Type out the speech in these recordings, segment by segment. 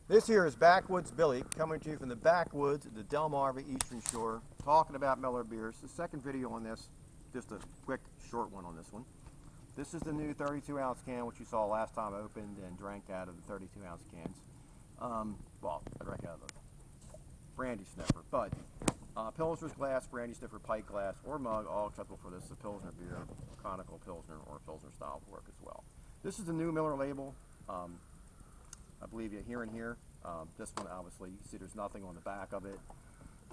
This here is Backwoods Billy, coming to you from the backwoods of the Delmarva Eastern Shore, talking about Miller beers. The second video on this, just a quick short one on this one. This is the new 32-ounce can, which you saw last time I opened and drank out of the 32-ounce cans. Well, I drank out of the Brandy Snifter, but Pilsner's glass, Brandy Snifter, pint glass, or mug, all acceptable for this. A Pilsner beer, conical Pilsner, or Pilsner style will work as well. This is the new Miller label. I believe you here and here. This one, obviously, you see there's nothing on the back of it.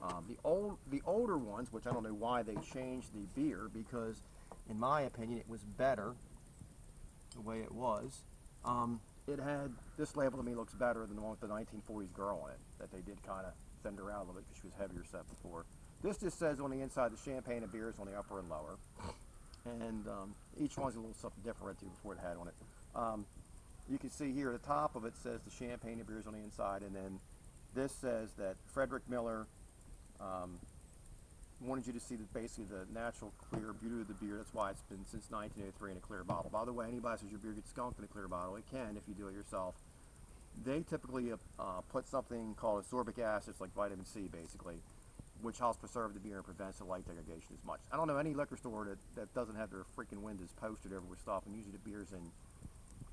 The older ones, which I don't know why they changed the beer, because in my opinion it was better the way it was. It had, this label to me looks better than the one with the 1940s girl on it, that they did kind of thin her out a little bit because she was heavier set before. This just says on the inside the champagne and beers on the upper and lower, and each one's a little something different to before it had on it. You can see here at the top of it says the champagne and beers on the inside, and then this says that Fredrick Miller wanted you to see that basically the natural clear beauty of the beer. That's why it's been since 1903 in a clear bottle. By the way, anybody says your beer gets skunked in a clear bottle, it can if you do it yourself. They typically put something called ascorbic acid, it's like vitamin C basically, which helps preserve the beer and prevents the light degradation as much. I don't know any liquor store that doesn't have their freaking windows posted over with stuff, and usually the beer's in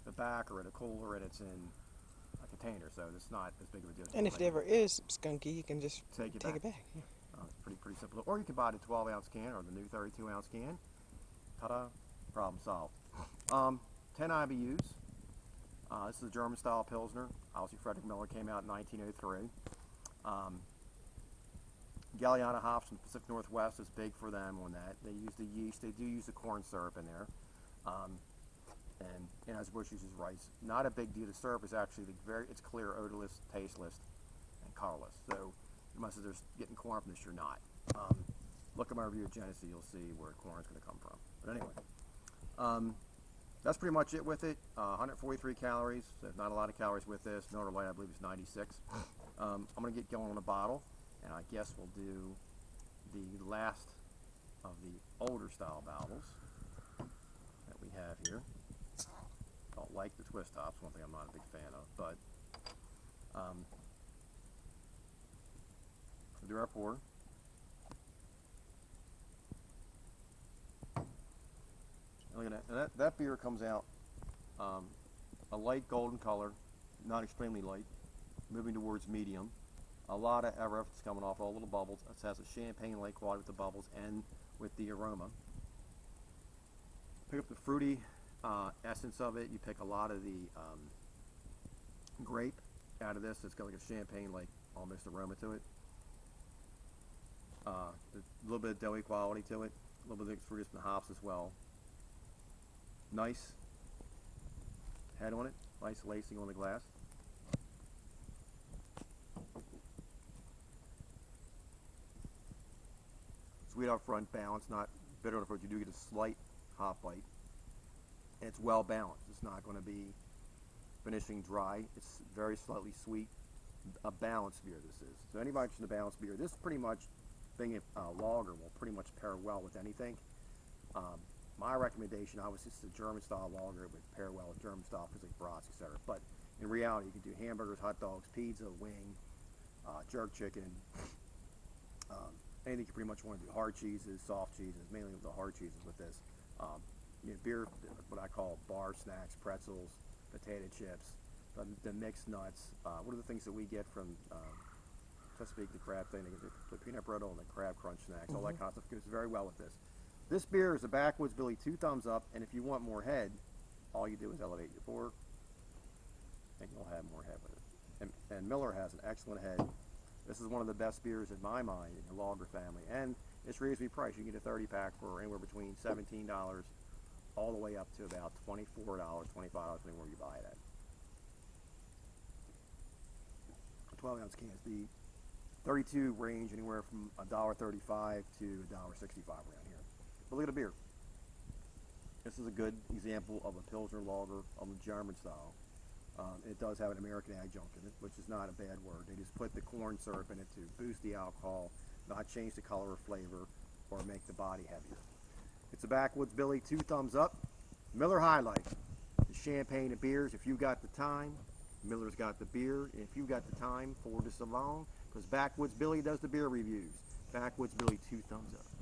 the back or in a cooler and it's in a container, so it's not as big of a deal. And if it ever is skunky, you can just take it back. Yeah. It's pretty simple. Or you can buy the 12-ounce can or the new 32-ounce can. Ta-da! Problem solved. 10 IBUs. This is a German-style Pilsner. Obviously, Fredrick Miller came out in 1903. Galena hops from the Pacific Northwest is big for them on that. They use the yeast. They do use the corn syrup in there. And Anheuser-Busch uses rice. Not a big deal. The syrup is actually it's clear, odorless, tasteless, and colorless. So unless there's getting corn from this, you're not. Look at my review of Genesee, you'll see where corn is going to come from. But anyway, that's pretty much it with it. 143 calories. So not a lot of calories with this. Miller Lite, I believe, is 96. I'm going to get going on a bottle, and I guess we'll do the last of the older style bottles that we have here. I don't like the twist tops, one thing I'm not a big fan of, but we'll do our pour. Look at that. And that beer comes out a light golden color, not extremely light, moving towards medium. A lot of erupts coming off, all little bubbles. It has a champagne-like quality with the bubbles and with the aroma. Pick up the fruity essence of it. You pick a lot of the grape out of this. It's got like a champagne-like almost aroma to it. A little bit of doughy quality to it. A little bit of fruit from the hops as well. Nice head on it. Nice lacing on the glass. Sweet up front, balanced, not bitter enough, but you do get a slight hop bite. And it's well balanced. It's not going to be finishing dry. It's very slightly sweet. A balanced beer this is. So anybody interested in a balanced beer, this pretty much being a lager will pretty much pair well with anything. My recommendation, obviously, this is a German style lager. It would pair well with German style things like brats, etc. But in reality, you can do hamburgers, hot dogs, pizza, wing, jerk chicken, anything you pretty much want to do. Hard cheeses, soft cheeses, mainly the hard cheeses with this. You know, beer, what I call bar snacks, pretzels, potato chips, the mixed nuts. What are the things that we get from Chesapeake, the crab thing? The peanut brittle and the crab crunch snacks, all that kind of stuff goes very well with this. This beer is a Backwoods Billy 2 thumbs up, and if you want more head, all you do is elevate your pour, and you'll have more head with it. And Miller has an excellent head. This is one of the best beers in my mind in the lager family, and it's reasonably priced. You can get a 30-pack for anywhere between $17 all the way up to about $24, $25, depending where you buy it at. 12-ounce cans. The 32 range anywhere from $1.35 to $1.65 around here. But look at the beer. This is a good example of a Pilsner lager of the German style. It does have an American adjunct in it, which is not a bad word. They just put the corn syrup in it to boost the alcohol, not change the color or flavor, or make the body heavier. It's a Backwoods Billy 2 thumbs up. Miller High Life, the champagne and beers. If you got the time, Miller's got the beer. If you've got the time, forward us along, because Backwoods Billy does the beer reviews. Backwoods Billy, 2 thumbs up.